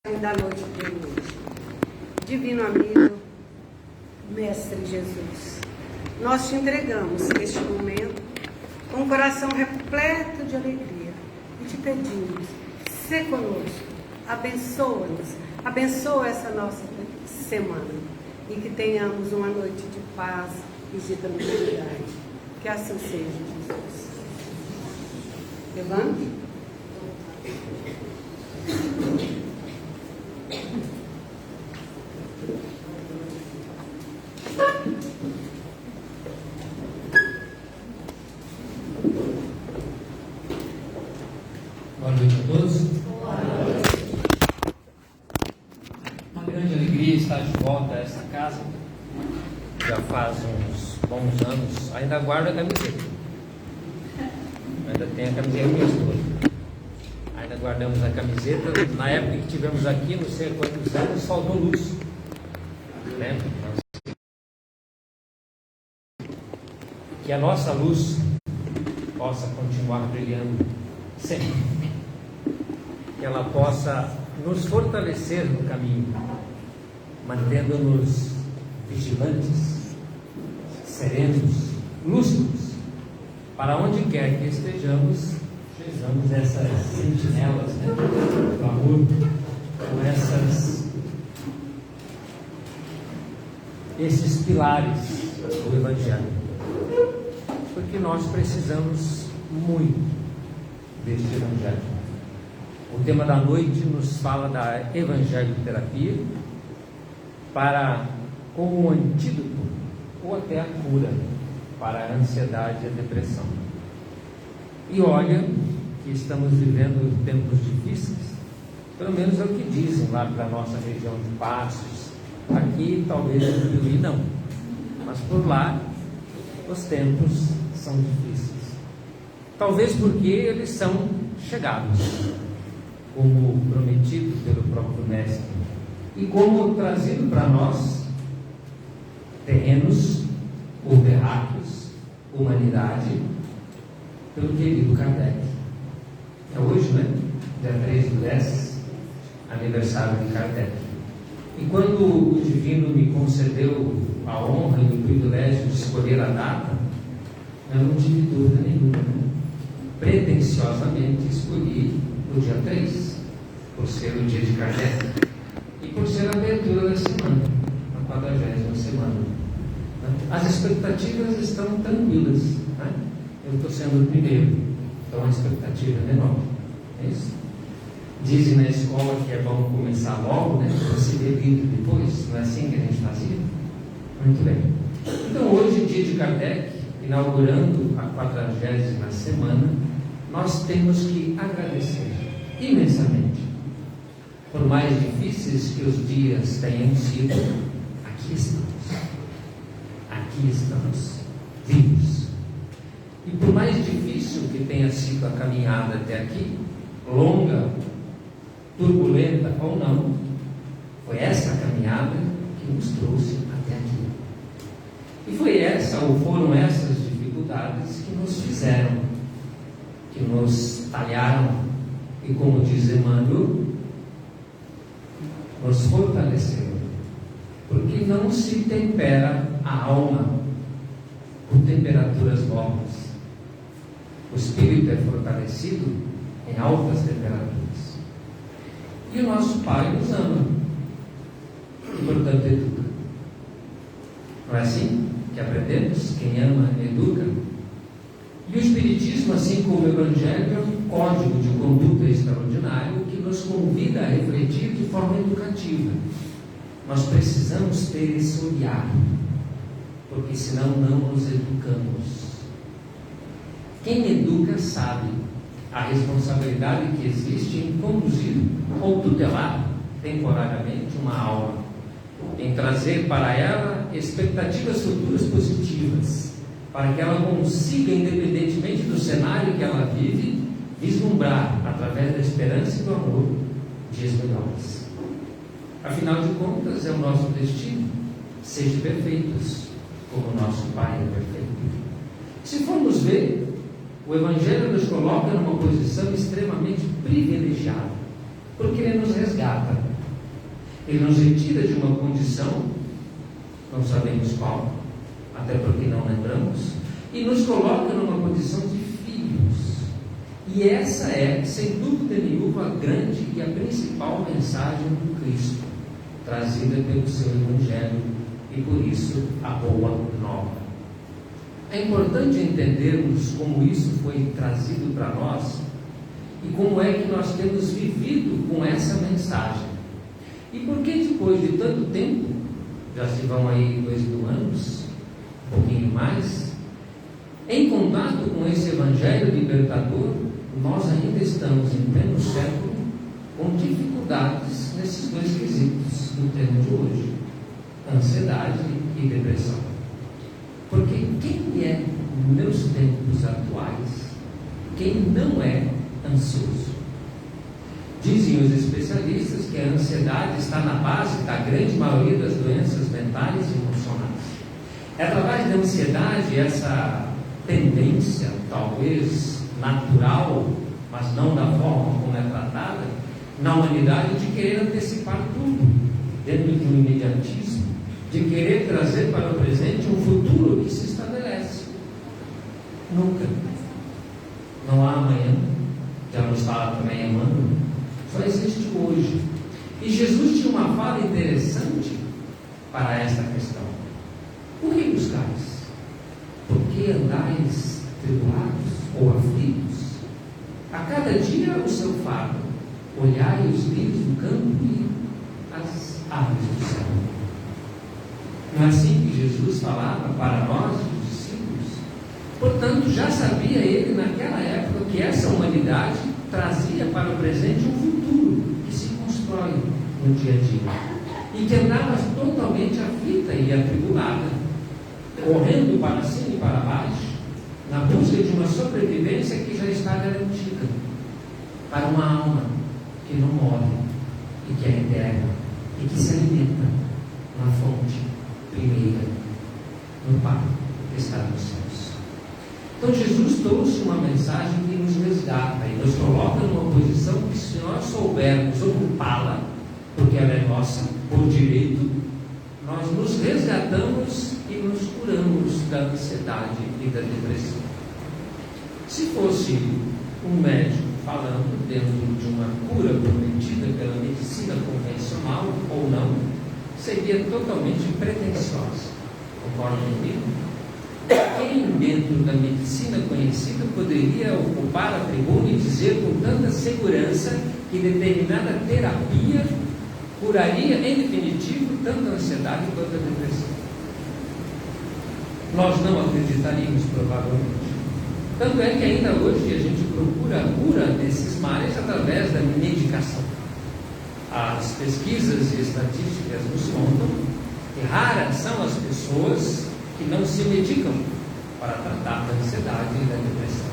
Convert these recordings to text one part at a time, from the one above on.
Da noite de hoje. Divino amigo, Mestre Jesus, nós te entregamos este momento com o coração repleto de alegria e te pedimos, sê conosco, abençoa-nos, abençoa essa nossa semana e que tenhamos uma noite de paz e de tranquilidade. Que assim seja, Jesus. Levante. Boa noite a todos. Uma grande alegria estar de volta a essa casa. Já faz uns bons anos. Ainda guardo a camiseta. Ainda tenho a camiseta mesmo. Ainda guardamos a camiseta. Na época que tivemos aqui, não sei quantos anos, faltou luz. Né? Que a nossa luz possa continuar brilhando sempre. Que ela possa nos fortalecer no caminho, mantendo-nos vigilantes, serenos, lúcidos, para onde quer que estejamos, sejamos essas sentinelas, né, do amor, com esses pilares do Evangelho, porque nós precisamos muito deste Evangelho. O tema da noite nos fala da evangelioterapia como um antídoto ou até a cura para a ansiedade e a depressão. E olha que estamos vivendo tempos difíceis, pelo menos é o que dizem lá para a nossa região de Passos. Aqui talvez no Piauí não, mas por lá os tempos são difíceis. Talvez porque eles são chegados, como prometido pelo próprio Mestre, e como trazido para nós terrenos ou terráqueos, humanidade, pelo querido Kardec. É hoje, né? Dia 3/10, aniversário de Kardec. E quando o Divino me concedeu a honra e o privilégio de escolher a data, eu não tive dúvida nenhuma, né? Pretensiosamente escolhi o dia 3, por ser o dia de Kardec e por ser a abertura da semana, a 40ª semana. As expectativas estão tranquilas, né? Eu estou sendo o primeiro, então a expectativa é menor. É isso? Dizem na escola que é bom começar logo, né? Você vê livre depois, não é assim que a gente fazia? Muito bem. Então hoje, dia de Kardec, inaugurando a 40ª semana, nós temos que agradecer imensamente. Por mais difíceis que os dias tenham sido, aqui estamos vivos. E por mais difícil que tenha sido a caminhada até aqui, longa, turbulenta ou não, foi essa caminhada que nos trouxe até aqui. E foram essas dificuldades que nos fizeram, que nos talharam e, como diz Emmanuel, nos fortaleceram, porque não se tempera a alma com temperaturas mornas. O espírito é fortalecido em altas temperaturas. E o nosso Pai nos ama e, portanto, educa. Não é assim que aprendemos? Quem ama, educa. E o Espiritismo, assim como o Evangelho, é um código de conduta extraordinário que nos convida a refletir de forma educativa. Nós precisamos ter esse olhar, porque senão não nos educamos. Quem educa sabe a responsabilidade que existe em conduzir ou tutelar temporariamente uma alma, em trazer para ela expectativas futuras positivas, para que ela consiga, independentemente do cenário que ela vive, vislumbrar, através da esperança e do amor, dias melhores. Afinal de contas, é o nosso destino, sejam perfeitos, como o nosso Pai é perfeito. Se formos ver, o Evangelho nos coloca numa posição extremamente privilegiada, porque ele nos resgata Ele nos retira de uma condição, não sabemos qual, até porque não lembramos, e nos coloca numa condição de filhos. E essa é, sem dúvida nenhuma, a grande e a principal mensagem do Cristo, trazida pelo seu Evangelho, e por isso a boa nova. É importante entendermos como isso foi trazido para nós e como é que nós temos vivido com essa mensagem. E por que depois de tanto tempo, já se vão aí 2.000 anos, um pouquinho mais, em contato com esse Evangelho libertador, nós ainda estamos em pleno século com dificuldades nesses dois quesitos do tema de hoje: ansiedade e depressão. Porque quem é, nos tempos atuais, quem não é ansioso? Dizem os especialistas que a ansiedade está na base da grande maioria das doenças mentais e emocionais. É através da ansiedade, essa tendência, talvez natural, mas não da forma como é tratada, na humanidade, de querer antecipar tudo, dentro de um imediatismo, de querer trazer para o presente um futuro que se estabelece. Nunca. Não há amanhã, já nos fala também Emmanuel, só existe hoje. E Jesus tinha uma fala interessante para esta questão: por que buscais? Por que andais tribulados ou aflitos? A cada dia o seu fardo, olhai os lírios do campo e as aves do céu. Não é assim que Jesus falava para nós, os discípulos? Portanto, já sabia ele naquela época que essa humanidade trazia para o presente um futuro que se constrói no dia a dia, e que andava totalmente aflita e atribulada, correndo para cima e para baixo, na busca de uma sobrevivência que já está garantida, para uma alma que não morre e que é eterna e que se alimenta na fonte primeira, no Pai que está nos céus. Então Jesus trouxe uma mensagem que nos resgata e nos coloca numa posição que, se nós soubermos ocupá-la, porque ela é nossa por direito, nós nos resgatamos e nos curamos da ansiedade e da depressão. Se fosse um médico falando dentro de uma cura prometida pela medicina convencional ou não, seria totalmente pretensiosa. Concordam comigo? Quem dentro da medicina conhecida poderia ocupar a tribuna e dizer com tanta segurança que determinada terapia curaria em definitivo tanto a ansiedade quanto a depressão? Nós não acreditaríamos, provavelmente. Tanto é que ainda hoje a gente procura a cura desses males através da medicação. As pesquisas e estatísticas nos contam que raras são as pessoas que não se medicam para tratar da ansiedade e da depressão.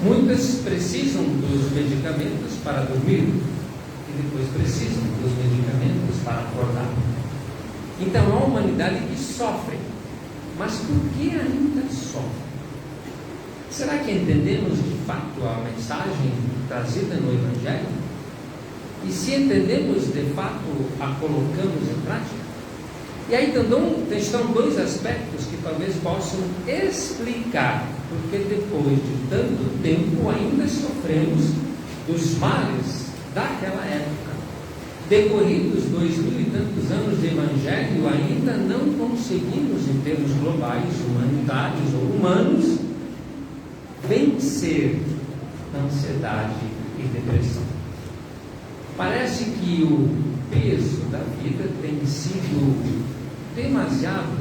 Muitas precisam dos medicamentos para dormir e depois precisam dos medicamentos para acordar. Então há uma humanidade que sofre, mas por que ainda sofre? Será que entendemos de fato a mensagem trazida no Evangelho? E se entendemos de fato, a colocamos em prática? E aí estão dois aspectos que talvez possam explicar porque depois de tanto tempo ainda sofremos dos males daquela época. Decorridos 2.000 e tantos anos de Evangelho, ainda não conseguimos, em termos globais, humanitários ou humanos, vencer ansiedade e depressão. Parece que o peso da vida tem sido demasiado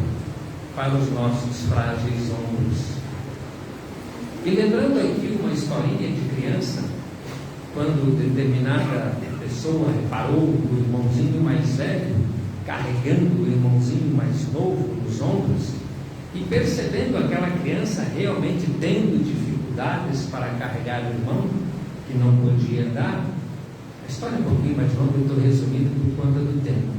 para os nossos frágeis ombros. E lembrando aqui uma historinha de criança, quando determinada pessoa reparou o irmãozinho mais velho carregando o irmãozinho mais novo nos ombros e percebendo aquela criança realmente tendo dificuldades para carregar o irmão, que não podia andar. A história é um pouquinho mais longa, eu estou resumindo por conta do tempo.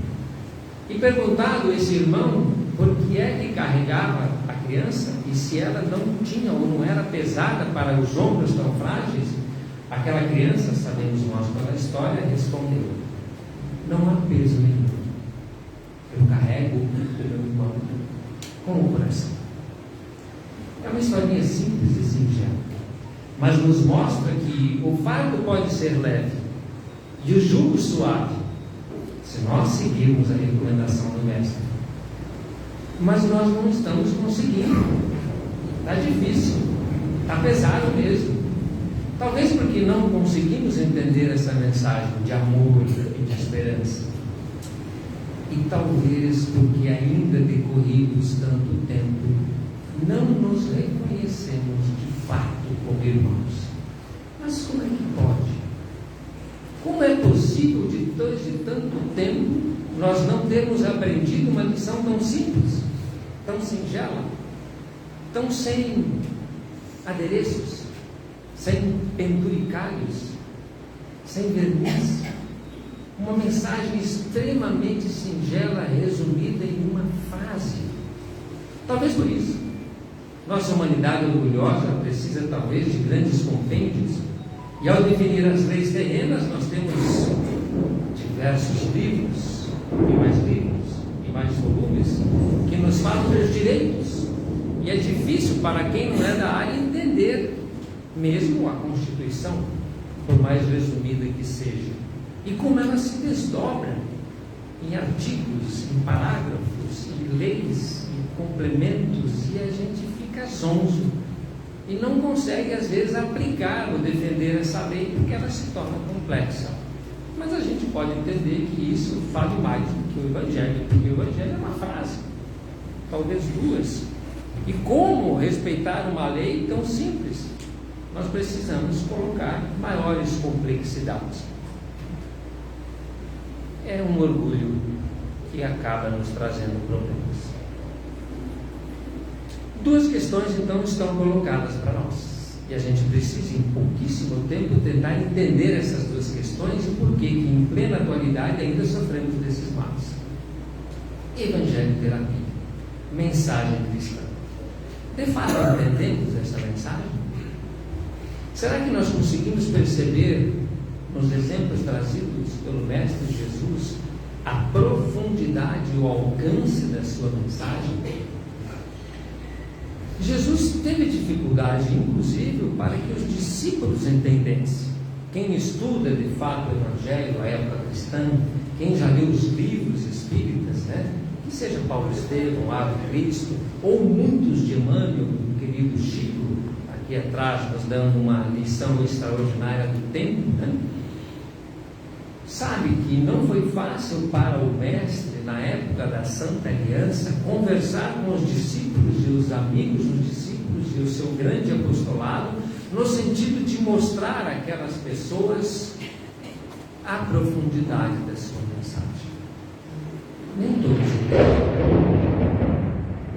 E perguntado esse irmão por que é que carregava a criança e se ela não tinha ou não era pesada para os ombros tão frágeis, aquela criança, sabemos nós pela história, respondeu: não há peso mas nos mostra que o fardo pode ser leve e o jugo suave, se nós seguirmos a recomendação do Mestre. Mas nós não estamos conseguindo. Está difícil, está pesado mesmo. Talvez porque não conseguimos entender essa mensagem de amor e de esperança. E talvez porque ainda decorridos tanto tempo, não nos reconhecemos de fato como irmãos. Mas como é que pode? Como é possível, depois de tanto tempo, nós não termos aprendido uma lição tão simples, tão singela, tão sem adereços, sem penduricalhos, sem verniz? Uma mensagem extremamente singela, resumida em uma frase. Talvez por isso, nossa humanidade orgulhosa precisa talvez de grandes compêndios, e ao definir as leis terrenas, nós temos diversos livros, e mais volumes, que nos falam dos direitos, e é difícil para quem não é da área entender, mesmo a Constituição, por mais resumida que seja, e como ela se desdobra em artigos, em parágrafos, em leis, em complementos, e a gente fica zonzo e não consegue às vezes aplicar ou defender essa lei porque ela se torna complexa. Mas a gente pode entender que isso vale mais do que o Evangelho, porque o Evangelho é uma frase, talvez duas. E como respeitar uma lei tão simples? Nós precisamos colocar maiores complexidades. É um orgulho que acaba nos trazendo problemas. Duas questões então estão colocadas para nós, e a gente precisa em pouquíssimo tempo tentar entender essas duas questões e por que em plena atualidade ainda sofremos desses males. Evangelho e terapia, mensagem cristã. De fato entendemos essa mensagem? Será que nós conseguimos perceber nos exemplos trazidos pelo Mestre Jesus a profundidade e o alcance da sua mensagem? Jesus teve dificuldade, inclusive, para que os discípulos entendessem. Quem estuda de fato o Evangelho, a época cristã, quem já leu os livros espíritas, que seja Paulo Estevão, Ave Cristo, ou muitos de Emmanuel, o querido Chico, aqui atrás nos dando uma lição extraordinária do tempo, sabe que não foi fácil para o Mestre, na época da Santa Aliança, conversar com os discípulos e os amigos dos discípulos e o seu grande apostolado, no sentido de mostrar àquelas pessoas a profundidade da sua mensagem. Nem todos entenderam.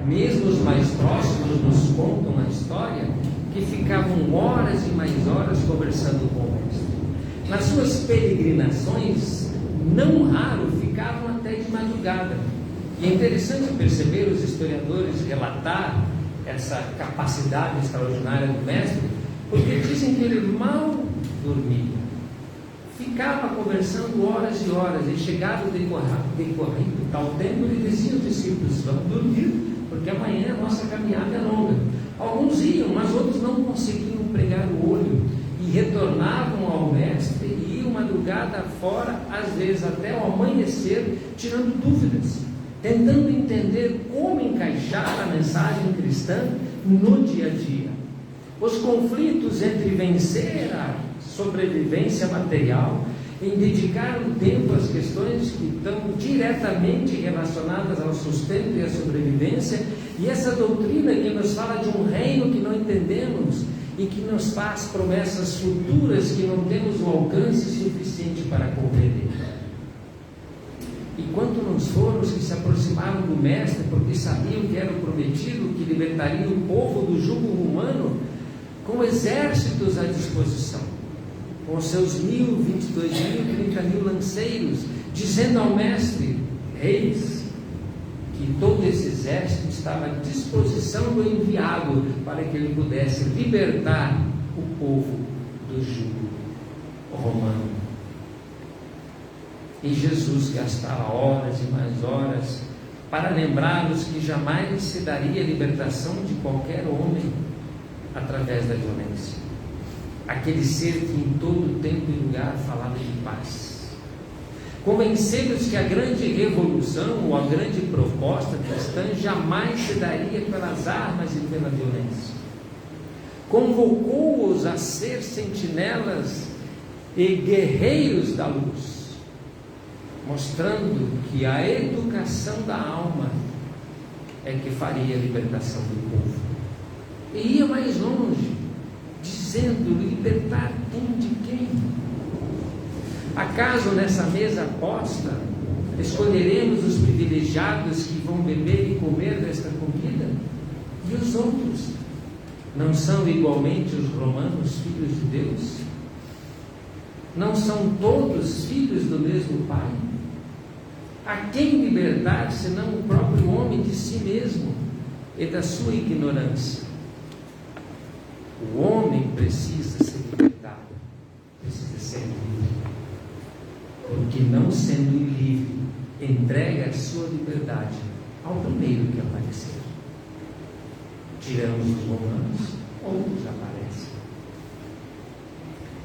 Mesmo os mais próximos nos contam a história que ficavam horas e mais horas conversando com o Mestre. Nas suas peregrinações, não raro ficavam até de madrugada. E é interessante perceber os historiadores relatar essa capacidade extraordinária do Mestre, porque dizem que ele mal dormia, ficava conversando horas e horas, e chegado decorrido tal tempo, ele dizia aos discípulos: vamos dormir, porque amanhã a nossa caminhada é longa. Alguns iam, mas outros não conseguiam pregar o olho, e retornavam ao Mestre e iam madrugada fora, às vezes até ao amanhecer, tirando dúvidas, tentando entender como encaixar a mensagem cristã no dia a dia. Os conflitos entre vencer a sobrevivência material, em dedicar um tempo às questões que estão diretamente relacionadas ao sustento e à sobrevivência, e essa doutrina que nos fala de um reino que não entendemos e que nos faz promessas futuras que não temos o alcance suficiente para compreender. E quanto nos foram os que se aproximaram do Mestre porque sabiam que era o prometido, que libertaria o povo do jugo romano, com exércitos à disposição, com seus 1.000, 22.000, 30.000 lanceiros, dizendo ao Mestre: eis que todo esse exército estava à disposição do enviado para que ele pudesse libertar o povo do jugo romano. E Jesus gastava horas e mais horas para lembrá-los que jamais se daria libertação de qualquer homem através da violência. aquele ser que em todo tempo e lugar falava de paz. Convencê-los que a grande revolução ou a grande proposta cristã jamais se daria pelas armas e pela violência. Convocou-os a ser sentinelas e guerreiros da luz, mostrando que a educação da alma é que faria a libertação do povo. E ia mais longe, dizendo: libertar quem de quem? Acaso nessa mesa posta escolheremos os privilegiados que vão beber e comer desta comida? E os outros? Não são igualmente os romanos filhos de Deus? Não são todos filhos do mesmo Pai? A quem libertar, senão o próprio homem de si mesmo e da sua ignorância? O homem precisa ser libertado, precisa ser livre, porque não sendo livre, entrega a sua liberdade ao primeiro que aparecer. Tiramos os romanos, outros aparecem.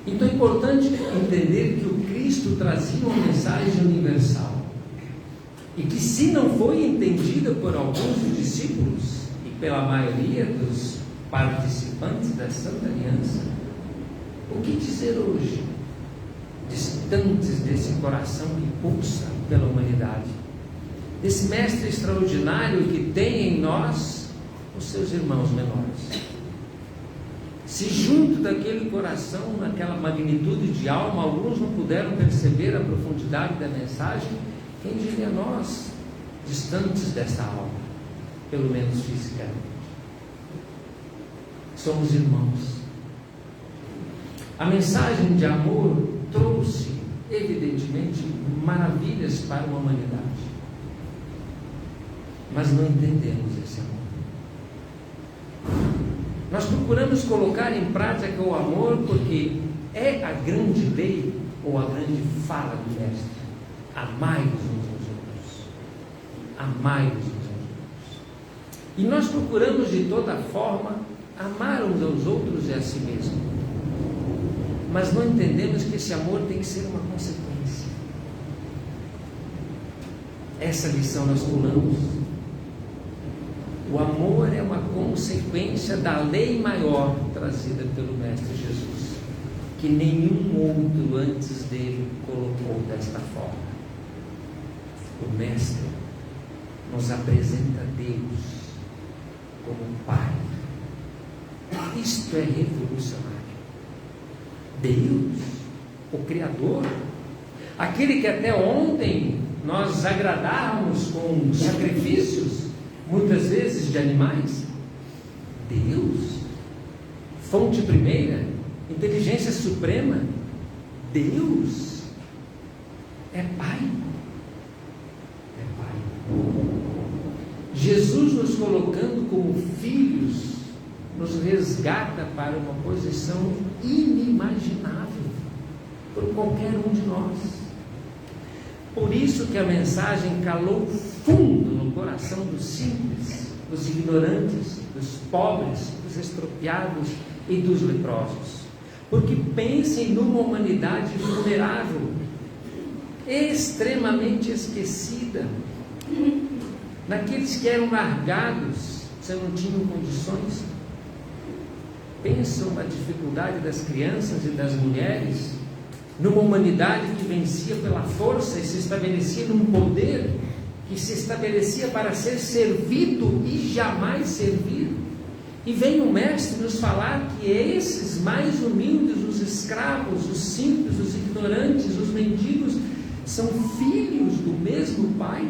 Então é importante entender que o Cristo trazia uma mensagem universal, e que, se não foi entendida por alguns dos discípulos e pela maioria dos participantes da Santa Aliança, o que dizer hoje, distantes desse coração que pulsa pela humanidade, desse mestre extraordinário que tem em nós os seus irmãos menores? Se junto daquele coração, naquela magnitude de alma, alguns não puderam perceber a profundidade da mensagem, quem diria nós, distantes dessa alma, pelo menos fisicamente? Somos irmãos. A mensagem de amor trouxe, evidentemente, maravilhas para uma humanidade, mas não entendemos esse amor. Nós procuramos colocar em prática o amor porque é a grande lei ou a grande fala do Mestre: amai-vos uns aos outros, amai-vos uns aos outros. E nós procuramos de toda forma amar uns aos outros e a si mesmo, mas não entendemos que esse amor tem que ser uma consequência. Essa lição nós pulamos. O amor é uma consequência da lei maior trazida pelo Mestre Jesus, que nenhum outro antes dele colocou desta forma. O Mestre nos apresenta Deus como Pai. Isto é revolucionário. Deus, o Criador, aquele que até ontem nós agradávamos com sacrifícios, muitas vezes de animais. Deus, fonte primeira, inteligência suprema. Deus é Pai. É Pai. Jesus nos colocando como filhos nos resgata para uma posição inimaginável por qualquer um de nós. Por isso que a mensagem calou fundo no coração dos simples, dos ignorantes, dos pobres, dos extropiados e dos leprosos. Porque pensem numa humanidade vulnerável, extremamente esquecida, naqueles que eram largados, se não tinham condições. Pensam na dificuldade das crianças e das mulheres, numa humanidade que vencia pela força e se estabelecia num poder que se estabelecia para ser servido e jamais servir. E vem o Mestre nos falar que esses mais humildes, os escravos, os simples, os ignorantes, os mendigos, são filhos do mesmo Pai.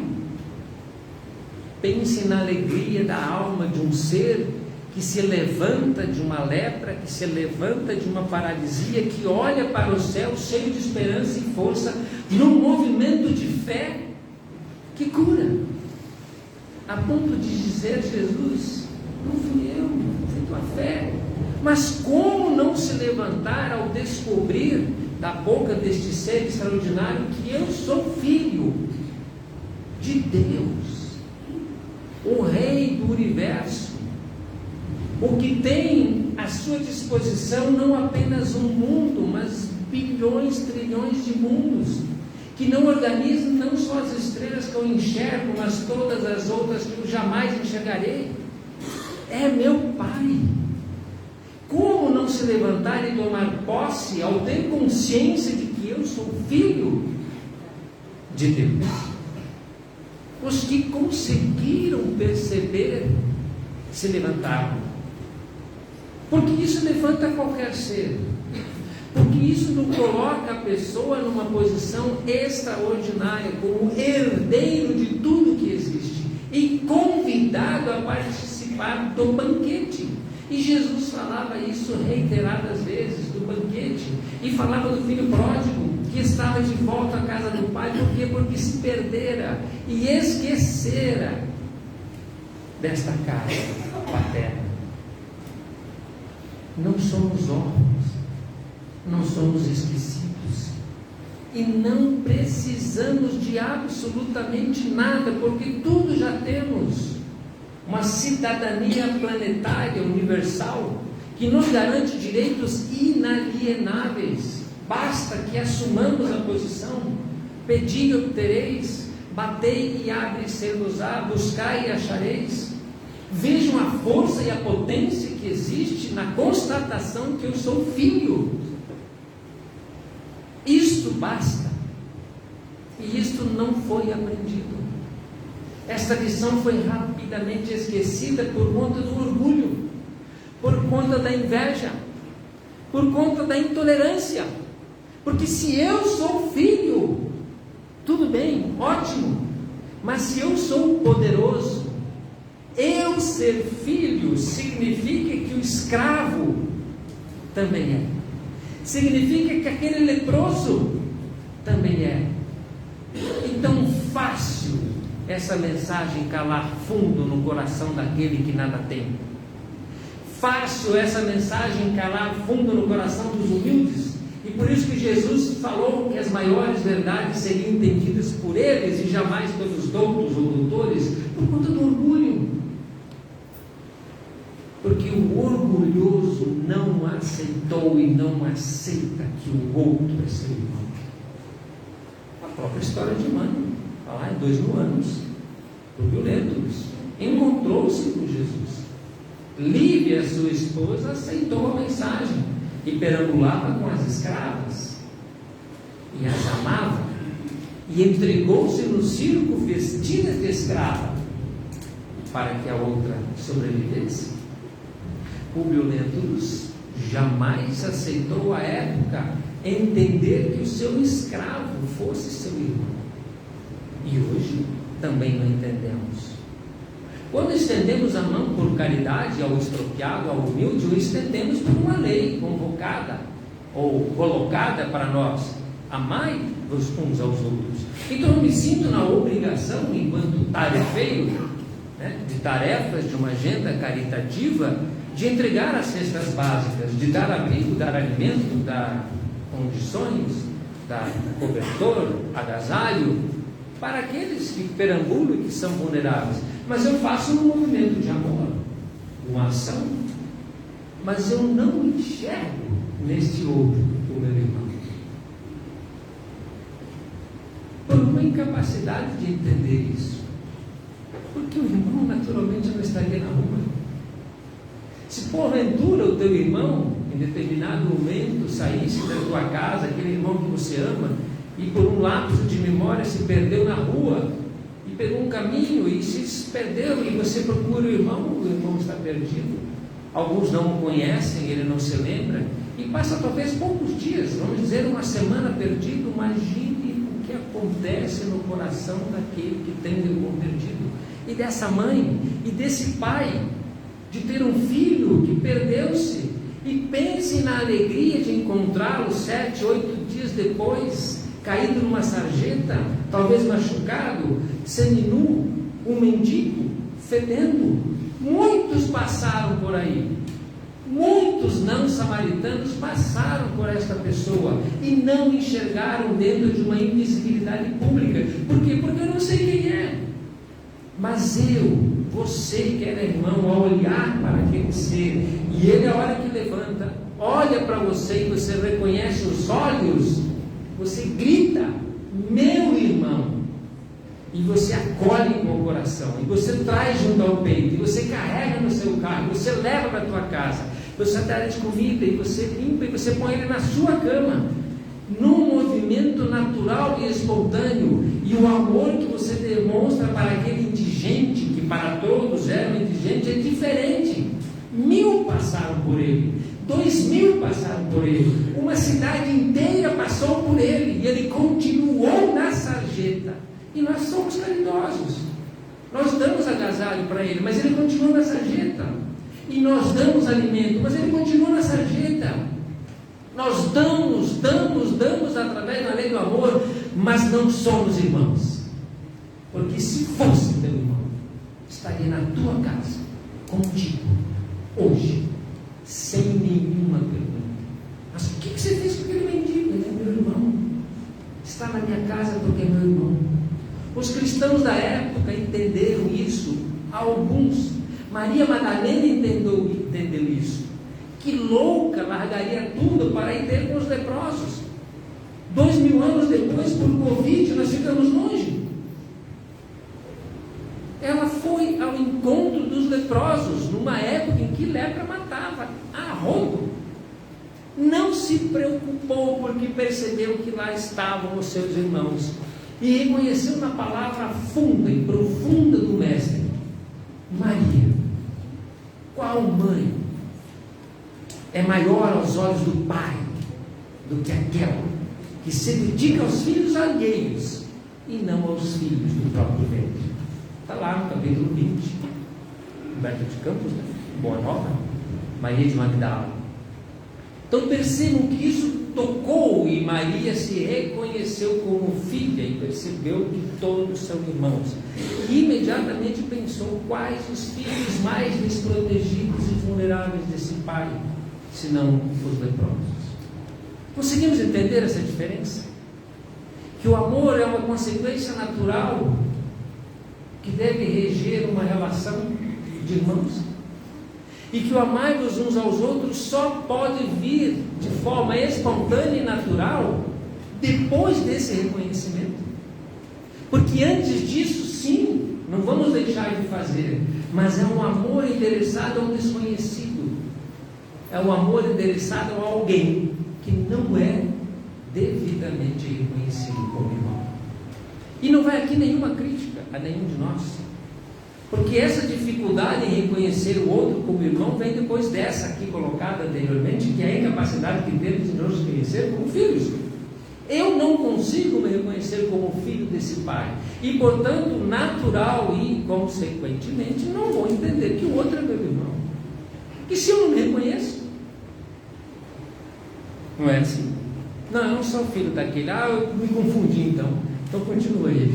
Pense na alegria da alma de um ser que se levanta de uma lepra, que se levanta de uma paralisia, que olha para o céu cheio de esperança e força, num movimento de fé que cura, a ponto de dizer: Jesus, não fui eu, foi tua fé. Mas como não se levantar ao descobrir da boca deste ser extraordinário que eu sou filho de Deus, o Rei do Universo, o que tem à sua disposição não apenas um mundo, mas bilhões, trilhões de mundos, que não organizam não só as estrelas que eu enxergo, mas todas as outras que eu jamais enxergarei. É meu Pai. Como não se levantar e tomar posse ao ter consciência de que eu sou filho de Deus? Os que conseguiram perceber se levantaram. Porque isso levanta qualquer ser. Porque isso não coloca a pessoa numa posição extraordinária, como herdeiro de tudo que existe e convidado a participar do banquete. E Jesus falava isso reiteradas vezes, do banquete, e falava do filho pródigo, que estava de volta à casa do pai. Por quê? Porque se perdera e esquecera desta casa paterna. Não somos órfãos, não somos esquecidos, e não precisamos de absolutamente nada, porque tudo já temos. Uma cidadania planetária, universal, que nos garante direitos inalienáveis. Basta que assumamos a posição: pedi e obtereis, batei e abre-se-vos-á, buscai e achareis. Vejam a força e a potência que existe na constatação que eu sou filho. Isto basta. E isto não foi aprendido. Esta lição foi rapidamente esquecida por conta do orgulho, por conta da inveja, por conta da intolerância. Porque se eu sou filho, tudo bem, ótimo, mas se eu sou poderoso, eu ser filho significa que o escravo também é. Significa que aquele leproso também é. Então, fácil essa mensagem calar fundo no coração daquele que nada tem. Fácil essa mensagem calar fundo no coração dos humildes. E por isso que Jesus falou que as maiores verdades seriam entendidas por eles e jamais pelos doutos ou doutores, por conta do orgulho. Porque o orgulhoso não aceitou e não aceita que o outro é seu irmão. A própria história de Emmanuel, está lá em 2000 anos, o Lentulus encontrou-se com Jesus. Lívia, sua esposa, aceitou a mensagem e perambulava com as escravas e as amava e entregou-se no circo vestida de escrava para que a outra sobrevivesse. Públio Lentulus jamais aceitou à época entender que o seu escravo fosse seu irmão. E hoje também não entendemos. Quando estendemos a mão por caridade ao estropiado, ao humilde, o estendemos por uma lei convocada ou colocada para nós: amai-vos uns aos outros. Então eu me sinto na obrigação, enquanto tarefeiro, de tarefas de uma agenda caritativa, de entregar as cestas básicas, de dar abrigo, dar alimento, dar condições, dar cobertor, agasalho, para aqueles que perambulam e que são vulneráveis. Mas eu faço um movimento de amor, uma ação, mas eu não enxergo neste outro o meu irmão. Por uma incapacidade de entender isso. Porque o irmão naturalmente não estaria na rua. Se porventura o teu irmão, em determinado momento, saísse da tua casa, aquele irmão que você ama, e por um lapso de memória se perdeu na rua, e pegou um caminho e se perdeu, e você procura o irmão está perdido. Alguns não o conhecem, ele não se lembra, e passa talvez poucos dias, vamos dizer uma semana perdido. Imagine o que acontece no coração daquele que tem o irmão perdido, e dessa mãe, e desse pai, de ter um filho que perdeu-se, e pense na alegria de encontrá-lo 7, 8 dias depois, caído numa sarjeta, talvez machucado, seminu, um mendigo, fedendo. Muitos passaram por aí, muitos não samaritanos passaram por esta pessoa e não enxergaram dentro de uma invisibilidade pública. Por quê? Porque eu não sei quem é, mas eu você que era irmão, a olhar para aquele ser, e ele, a hora que levanta, olha para você e você reconhece os olhos, você grita, meu irmão, e você acolhe com o coração, e você traz junto ao peito, e você carrega no seu carro, você leva para a tua casa, você dá de comida, e você limpa, e você põe ele na sua cama, num movimento natural e espontâneo. E o amor que você demonstra para aquele indigente, que para todos era um indigente, é diferente. 1000 passaram por ele, 2000 passaram por ele, uma cidade inteira passou por ele, e ele continuou na sarjeta. E nós somos caridosos, nós damos agasalho para ele, mas ele continua na sarjeta. E nós damos alimento, mas ele continua na sarjeta. Nós damos através da lei do amor, mas não somos irmãos. Porque se fosse teu irmão, estaria na tua casa, contigo, hoje, sem nenhuma pergunta. Mas o que você fez com aquele mendigo? Ele é meu irmão. Está na minha casa porque é meu irmão. Os cristãos da época entenderam isso, alguns. Maria Madalena entendeu isso. Que louca, largaria tudo para ir ter com os leprosos. 2000 anos depois, por Covid, nós ficamos longe. Ela foi ao encontro dos leprosos, numa época em que lepra matava a rodo. Não se preocupou, porque percebeu que lá estavam os seus irmãos, e reconheceu na palavra funda e profunda do Mestre: Maria. Qual mãe é maior aos olhos do Pai do que aquela que se dedica aos filhos alheios e não aos filhos do próprio ventre? Está lá no capítulo 20, Humberto de Campos, né? Boa Nova, Maria de Magdala. Então percebam que isso tocou, e Maria se reconheceu como filha e percebeu que todos são irmãos. E imediatamente pensou: quais os filhos mais desprotegidos e vulneráveis desse pai, senão os leprosos? Conseguimos entender essa diferença? Que o amor é uma consequência natural que deve reger uma relação de irmãos, e que o amar-vos uns aos outros só pode vir de forma espontânea e natural depois desse reconhecimento. Porque antes disso, sim, não vamos deixar de fazer, mas é um amor endereçado ao desconhecido, é um amor endereçado a alguém que não é devidamente reconhecido como irmão. E não vai aqui nenhuma crítica a nenhum de nós, porque essa dificuldade em reconhecer o outro como irmão vem depois dessa aqui colocada anteriormente, que é a incapacidade que temos de nos reconhecer como filhos. Eu não consigo me reconhecer como filho desse pai, e portanto, natural e consequentemente, não vou entender que o outro é meu irmão. E se eu não me reconheço? Não é assim? Não, eu não sou filho daquele. Eu me confundi então continua aí.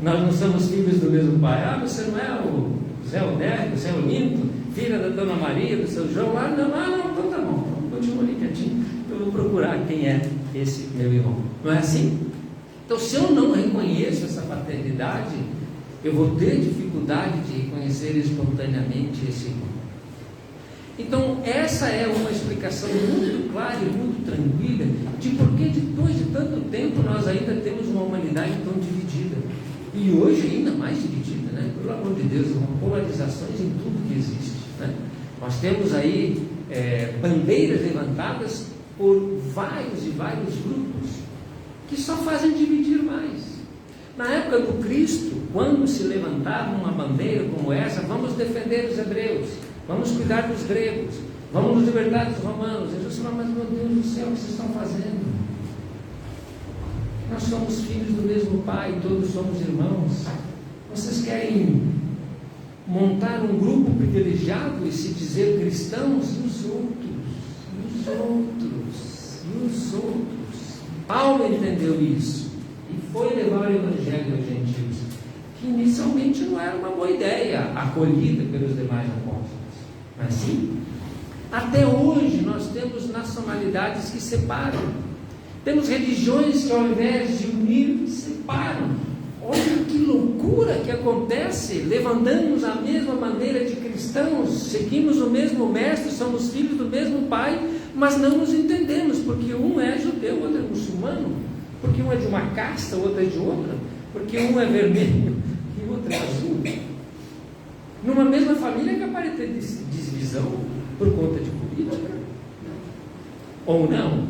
Nós não somos filhos do mesmo pai. Você não é o Zé Odério, o Zé Olinto, filha da Dona Maria, do seu João? Não, então tá bom, então continua ali quietinho, eu vou procurar quem é esse meu irmão. Não é assim? Então, se eu não reconheço essa paternidade, eu vou ter dificuldade de reconhecer espontaneamente esse irmão. Então, essa é uma explicação muito clara e muito tranquila de por que depois de tanto tempo nós ainda temos uma humanidade tão dividida. E hoje ainda mais dividida, né? Pelo amor de Deus, uma polarizações em tudo que existe, né? Nós temos aí bandeiras levantadas por vários e vários grupos que só fazem dividir mais. Na época do Cristo, quando se levantava uma bandeira como essa: vamos defender os hebreus, vamos cuidar dos gregos, vamos nos libertar dos romanos. Jesus falou: mas meu Deus do céu, o que vocês estão fazendo? Nós somos filhos do mesmo Pai, todos somos irmãos. Vocês querem montar um grupo privilegiado e se dizer cristãos? E os outros. Paulo entendeu isso e foi levar o Evangelho aos gentios, que inicialmente não era uma boa ideia, acolhida pelos demais apóstolos. Mas sim, até hoje nós temos nacionalidades que separam. Temos religiões que, ao invés de unir, separam. Olha que loucura que acontece, levantamos a mesma maneira de cristãos, seguimos o mesmo mestre, somos filhos do mesmo pai, mas não nos entendemos, porque um é judeu, o outro é muçulmano, porque um é de uma casta, o outro é de outra, porque um é vermelho e o outro é azul. Numa mesma família é capaz de ter divisão por conta de política. Ou não?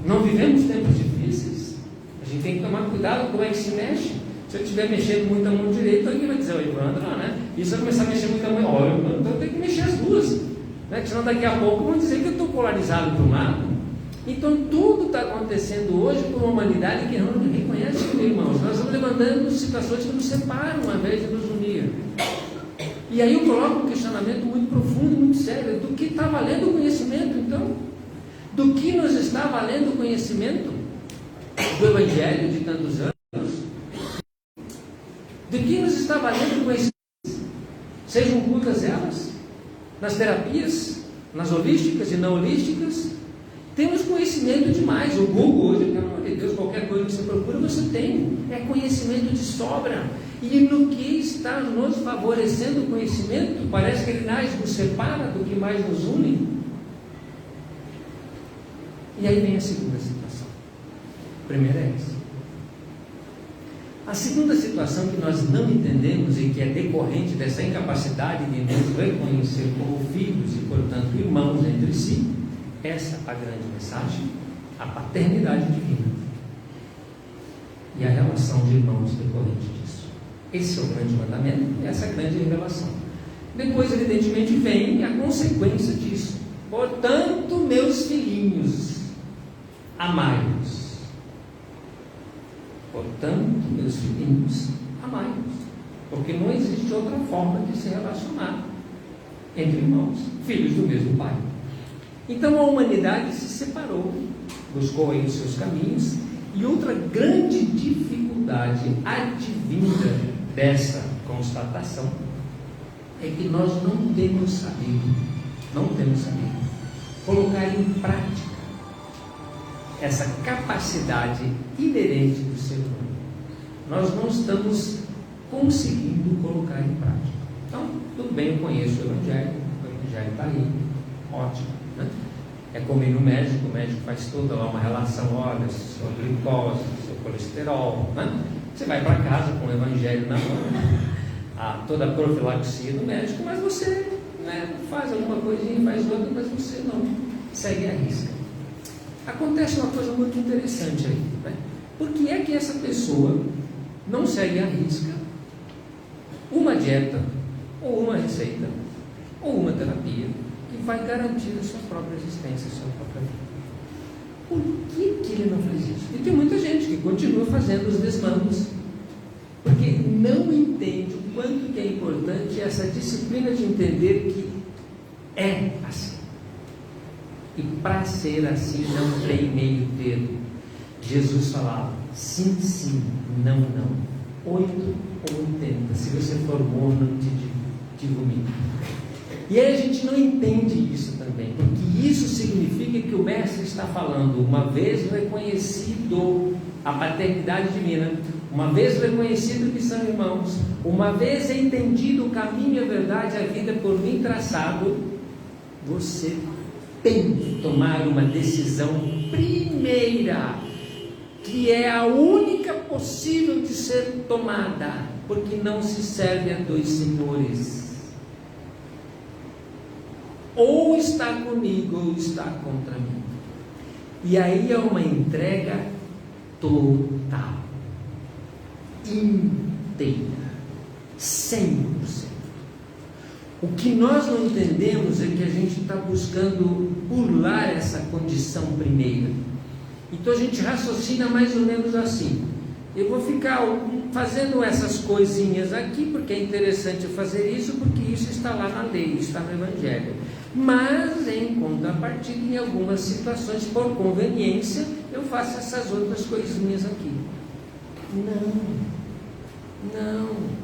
Não vivemos tempos difíceis? A gente tem que tomar cuidado como é que se mexe. Se eu estiver mexendo muito a mão direita, alguém vai dizer, ó, Evandro, né? E se eu começar a mexer muito a mão, olha, então eu tenho que mexer as duas, né? Senão daqui a pouco vão dizer que eu estou polarizado para um lado. Então tudo está acontecendo hoje por uma humanidade que não reconhece, irmãos. Nós estamos levantando situações que nos separam ao invés de nos unir. E aí eu coloco um questionamento muito profundo, muito sério, do que está valendo o conhecimento, então? Do que nos está valendo o conhecimento do Evangelho de tantos anos? Do que nos está valendo o conhecimento? Sejam curtas elas, nas terapias, nas holísticas e não holísticas. Temos conhecimento demais. O Google hoje, pelo amor de Deus, qualquer coisa que você procura, você tem. É conhecimento de sobra. E no que está nos favorecendo o conhecimento? Parece que ele mais nos separa do que mais nos une. E aí vem a segunda situação. A primeira é essa. A segunda situação que nós não entendemos e que é decorrente dessa incapacidade de nos reconhecer como filhos e, portanto, irmãos entre si, essa é a grande mensagem, a paternidade divina e a relação de irmãos decorrente disso. Esse é o grande mandamento e essa é a grande revelação. Depois, evidentemente, vem a consequência disso. Portanto, meus filhinhos, amai-os. Portanto, meus filhinhos, amai-os. Porque não existe outra forma de se relacionar entre irmãos, filhos do mesmo pai. Então a humanidade se separou, buscou aí os seus caminhos, e outra grande dificuldade advinda dessa constatação é que nós não temos sabido colocar em prática essa capacidade inerente do ser humano. Nós não estamos conseguindo colocar em prática. Então, tudo bem, eu conheço o Evangelho está aí, ótimo, né? É como ir no médico, o médico faz toda lá uma relação, olha, sua glicose, seu colesterol, né? Você vai para casa com o Evangelho na mão, toda a profilaxia do médico, mas você, né, faz alguma coisinha, faz outra, mas você não segue a risca. Acontece uma coisa muito interessante aí, né? Por que é que essa pessoa não segue a risca uma dieta, ou uma receita, ou uma terapia que vai garantir a sua própria existência, a sua própria vida? Por que ele não faz isso? E tem muita gente que continua fazendo os desmandos, porque não entende o quanto que é importante essa disciplina de entender que é assim. E para ser assim não tem meio termo. Jesus falava, sim, sim, não, não. 8 ou 80. Se você for bom, não te vomito. E aí a gente não entende isso também, porque isso significa que o Mestre está falando, uma vez reconhecido a paternidade divina, uma vez reconhecido que são irmãos, uma vez entendido o caminho e a verdade, a vida por mim traçado, você tem que tomar uma decisão primeira, que é a única possível de ser tomada, porque não se serve a dois senhores. Ou está comigo ou está contra mim. E aí é uma entrega total, inteira, 100%. O que nós não entendemos é que a gente está buscando burlar essa condição primeira. Então a gente raciocina mais ou menos assim: eu vou ficar fazendo essas coisinhas aqui porque é interessante fazer isso, porque isso está lá na lei, está no Evangelho. Mas em contrapartida, em algumas situações, por conveniência, eu faço essas outras coisinhas aqui. Não.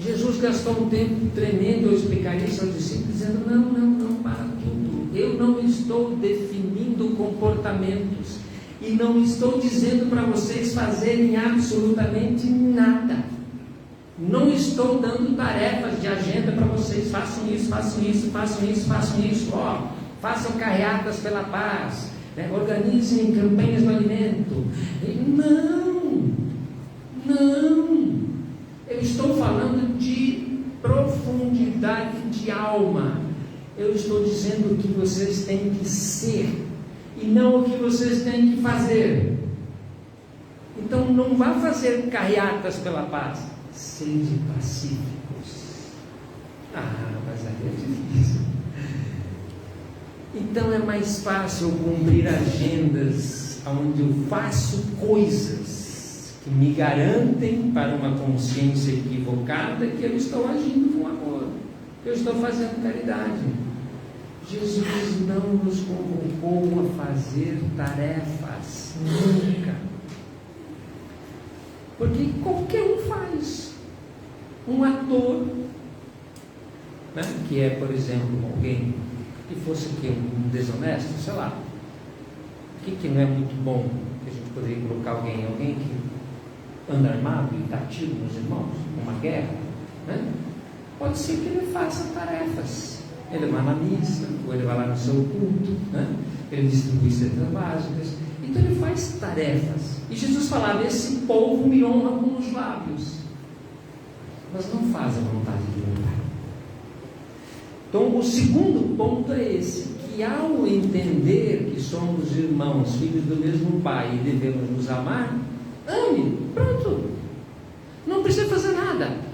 Jesus gastou um tempo tremendo ao explicar isso aos discípulos, dizendo, não, para tudo. Eu não estou definindo comportamentos e não estou dizendo para vocês fazerem absolutamente nada. Não estou dando tarefas de agenda para vocês. Façam isso, façam isso, façam isso, façam isso. Façam carreatas pela paz, né? Organizem campanhas do alimento. Não. Eu estou falando de profundidade de alma. Eu estou dizendo o que vocês têm que ser e não o que vocês têm que fazer. Então não vá fazer carreatas pela paz. Sede pacíficos. Mas aí é difícil. Então é mais fácil cumprir agendas onde eu faço coisas que me garantem para uma consciência equivocada que eu estou agindo com amor, que eu estou fazendo caridade. Jesus não nos convocou a fazer tarefas, nunca. Porque qualquer um faz. Um ator, né, que é, por exemplo, alguém que fosse um desonesto, sei lá, o que não é muito bom, que a gente poderia colocar alguém que anda armado e dá tiro nos irmãos, numa guerra, né? Pode ser que ele faça tarefas. Ele vai na missa, ou ele vai lá no seu culto, né? Ele distribui cestas básicas. Então ele faz tarefas. E Jesus falava: esse povo me honra com os lábios, mas não faz a vontade de meu Pai. Então o segundo ponto é esse, que ao entender que somos irmãos, filhos do mesmo Pai, e devemos nos amar, ame, pronto. Não precisa fazer nada.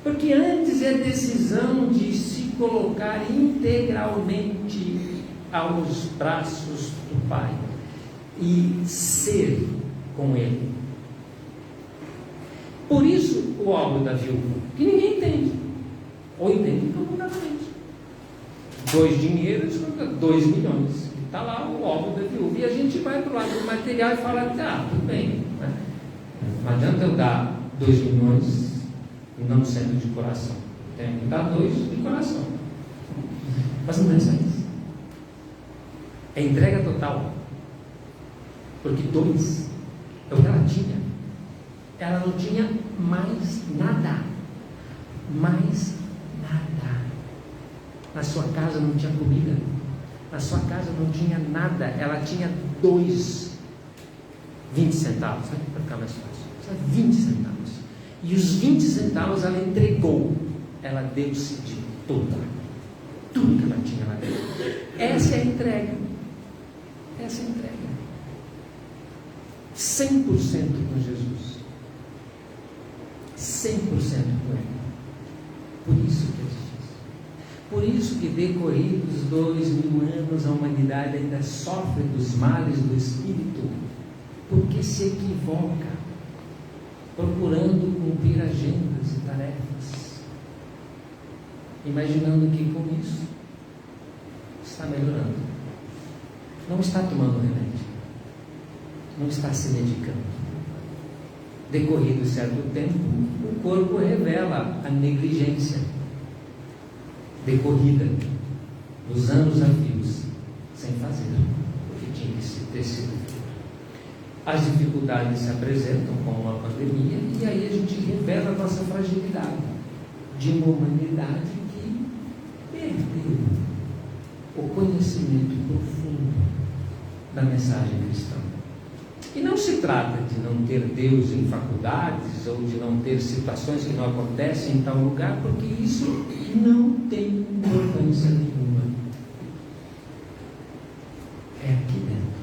Porque antes é decisão de se colocar integralmente aos braços do Pai e ser com Ele. Por isso o óbvio da viúva, que ninguém entende, ou entende profundamente. 2 dinheiros, 2 milhões. Está lá o óbvio da viúva. E a gente vai para o lado do material e fala: tudo bem, né? Não adianta eu dar 2 milhões e não sendo de coração. Tem que dar 2 de coração. Mas não é só isso. É entrega total. Porque 2 é o que ela tinha. Ela não tinha mais nada. Mais nada. Na sua casa não tinha comida. Na sua casa não tinha nada. Ela tinha 20 centavos, né? Para ficar mais fácil. 20 centavos. E os 20 centavos ela entregou. Ela deu-se de toda. Tudo que ela tinha lá dentro. Essa é a entrega. Essa é a entrega. 100% com Jesus. 100% com Ele. Por isso que é difícil. Por isso que, decorridos 2000 anos, a humanidade ainda sofre dos males do Espírito, porque se equivoca, procurando cumprir agendas e tarefas, imaginando que com isso está melhorando. Não está tomando remédio, não está se medicando. Decorrido certo tempo, o corpo revela a negligência decorrida dos anos a fios, sem fazer o que tinha que ter sido feito. As dificuldades se apresentam como uma pandemia, e aí a gente revela a nossa fragilidade de uma humanidade que perdeu o conhecimento profundo da mensagem cristã. E não se trata de não ter Deus em faculdades, ou de não ter situações que não acontecem em tal lugar, porque isso não tem importância nenhuma. É aqui dentro.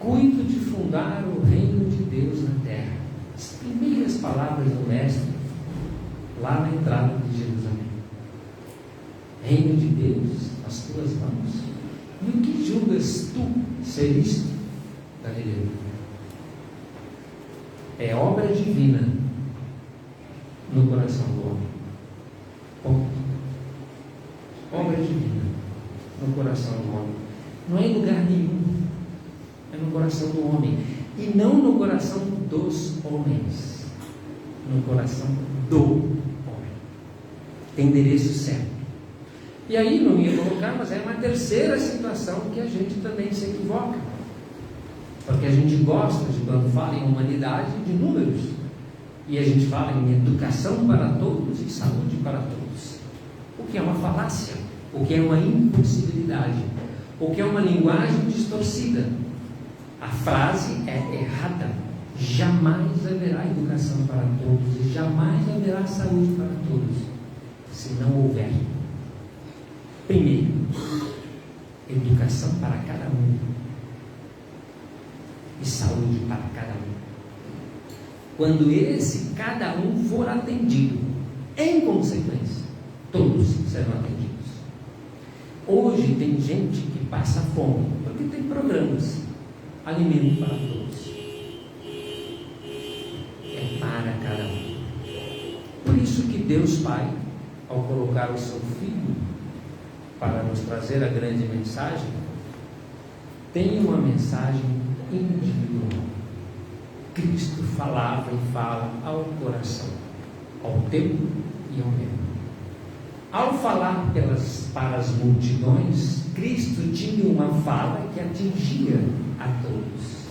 Cuido de fundar o reino de Deus na terra. As primeiras palavras do Mestre, lá na entrada de Jerusalém. Reino de Deus nas tuas mãos. E o que julgas tu ser isto? Galileu. É obra divina no coração do homem. Ponto. Obra divina no coração do homem. Não é em lugar nenhum. É no coração do homem. E não no coração dos homens. No coração do homem. Tem endereço certo. E aí não ia colocar, mas é uma terceira situação que a gente também se equivoca. Porque a gente gosta de, quando fala em humanidade, de números. E a gente fala em educação para todos e saúde para todos. O que é uma falácia, o que é uma impossibilidade, o que é uma linguagem distorcida. A frase é errada. Jamais haverá educação para todos e jamais haverá saúde para todos, se não houver, primeiro, educação para cada um e saúde para cada um. Quando esse cada um for atendido, em consequência, todos serão atendidos. Hoje tem gente que passa fome, porque tem programas, alimento para todos. É para cada um. Por isso que Deus Pai, ao colocar o seu Filho para nos trazer a grande mensagem, tem uma mensagem individual. Cristo falava e fala ao coração, ao teu e ao meu. Ao falar para as multidões, Cristo tinha uma fala que atingia a todos,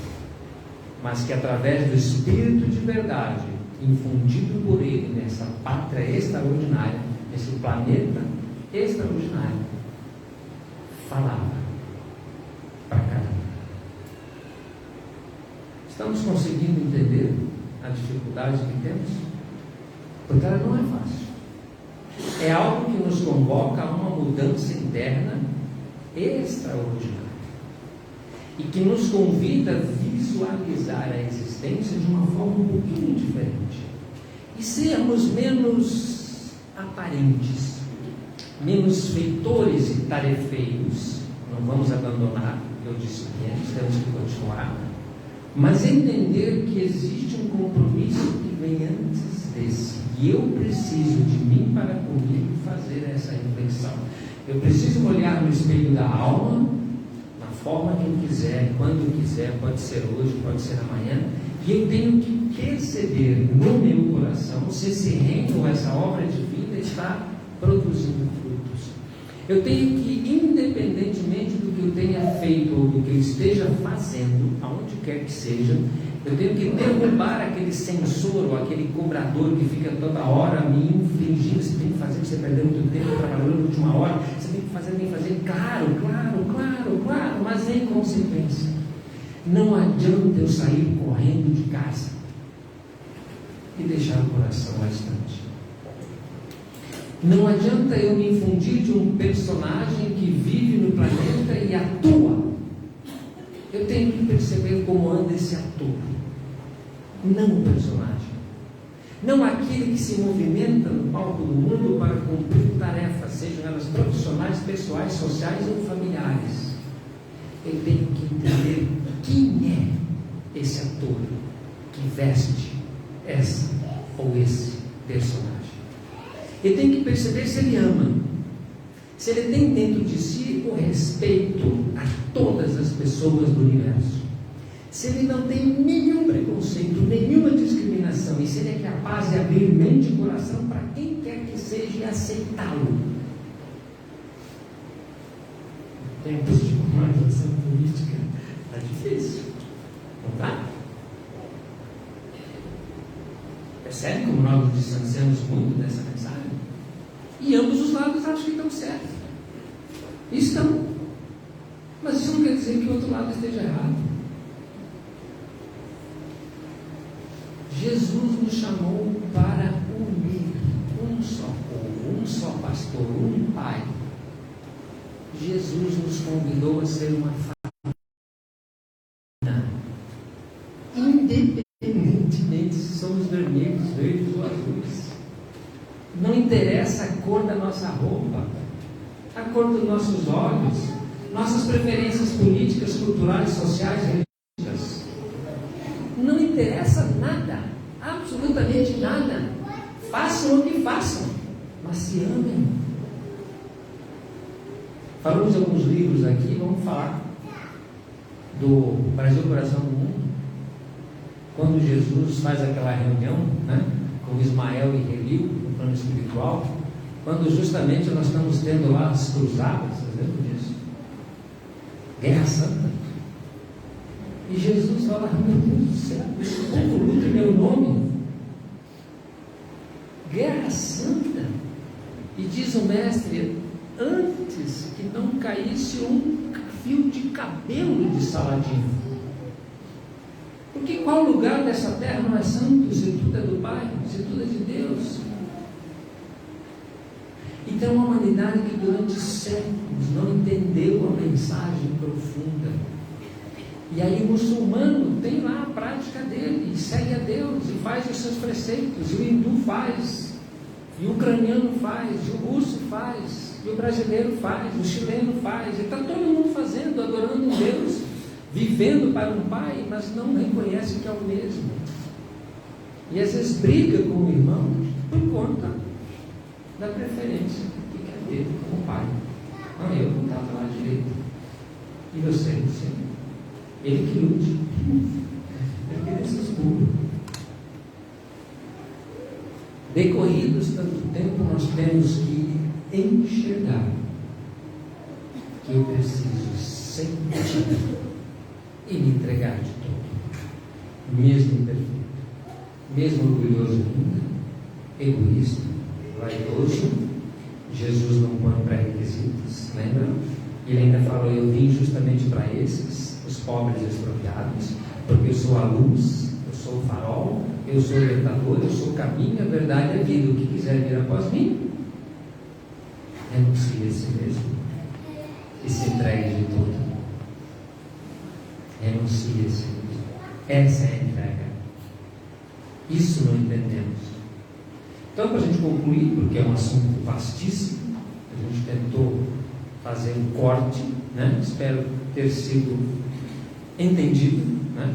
mas que através do Espírito de verdade, infundido por Ele nessa pátria extraordinária, nesse planeta extraordinário, falava para cada um. Estamos conseguindo entender a dificuldade que temos? Porque ela não é fácil. É algo que nos convoca a uma mudança interna extraordinária e que nos convida a visualizar a existência de uma forma um pouquinho diferente e sermos menos aparentes, menos feitores e tarefeiros. Não vamos abandonar, eu disse antes, temos que continuar, mas entender que existe um compromisso que vem antes desse, e eu preciso de mim para comigo fazer essa reflexão. Eu preciso olhar no espelho da alma, na forma que eu quiser, quando quiser, pode ser hoje, pode ser amanhã, e eu tenho que perceber no meu coração se esse reino, essa obra de vida está produzindo frutos. Eu tenho que, independentemente do que eu tenha feito ou do que eu esteja fazendo, aonde quer que seja, eu tenho que derrubar aquele censor ou aquele cobrador que fica toda hora me infligindo. Você tem que fazer, você perdeu muito tempo trabalhando na última hora, você tem que fazer, claro, mas em consequência, não adianta eu sair correndo de casa e deixar o coração bastante. Não adianta eu me infundir de um personagem que vive no planeta e atua. Eu tenho que perceber como anda esse ator, não o personagem, não aquele que se movimenta no palco do mundo para cumprir tarefas, sejam elas profissionais, pessoais, sociais ou familiares. Eu tenho que entender quem é esse ator que veste essa ou esse personagem. Ele tem que perceber se ele ama, se ele tem dentro de si o respeito a todas as pessoas do universo, se ele não tem nenhum preconceito, nenhuma discriminação, e se ele é capaz de abrir mente e coração para quem quer que seja e aceitá-lo. Tempos de polarização política está difícil, não está? Percebe como nós nos distanciamos muito dessa mensagem? E ambos os lados acham que estão certos. Estão. Mas isso não quer dizer que o outro lado esteja errado. Jesus nos chamou para unir um só povo, um só pastor, um pai. Jesus nos convidou a ser uma família, independentemente se somos vermelhos, verdes ou azuis. Não interessa a cor da nossa roupa, a cor dos nossos olhos, nossas preferências políticas, culturais, sociais, religiosas. Não interessa nada, absolutamente nada. Façam o que façam, mas se amem. Falamos de alguns livros aqui, vamos falar do Brasil, Coração do Mundo. Quando Jesus faz aquela reunião, né, com Ismael e Relio, no plano espiritual, quando justamente nós estamos tendo lá as cruzadas, vocês lembram disso? Guerra Santa. E Jesus fala: meu Deus do céu, esse povo luta em meu nome. Guerra santa. E diz o mestre: antes que não caísse um fio de cabelo de Saladino. Porque qual lugar dessa terra não é santo, se tudo é do Pai, se tudo é de Deus? Então, uma humanidade que durante séculos não entendeu a mensagem profunda. E aí o muçulmano tem lá a prática dele, e segue a Deus, e faz os seus preceitos, e o hindu faz, e o ucraniano faz, e o russo faz, e o brasileiro faz, o chileno faz, e está todo mundo fazendo, adorando um Deus, vivendo para um Pai, mas não reconhece que é o mesmo. E às vezes briga com o irmão por conta da preferência que quer ter como Pai. Não, eu não estava lá direito. E você, Senhor? Ele que lute. Ele que desses pulos. Decorridos tanto tempo, nós temos que enxergar que eu preciso sentir e me entregar de todo, mesmo imperfeito, mesmo orgulhoso ainda, egoísta, vaidoso. Jesus não põe pré-requisitos, lembra? Ele ainda falou: eu vim justamente para esses, os pobres e expropriados, porque eu sou a luz, eu sou o farol, eu sou o libertador, eu sou o caminho, a verdade e a vida. O que quiser vir após mim, renuncie a si mesmo e se entregue de todo. Renuncie a si mesmo. Essa é a entrega. Isso não entendemos. Então, para a gente concluir, porque é um assunto vastíssimo, a gente tentou fazer um corte, né? Espero ter sido entendido, né?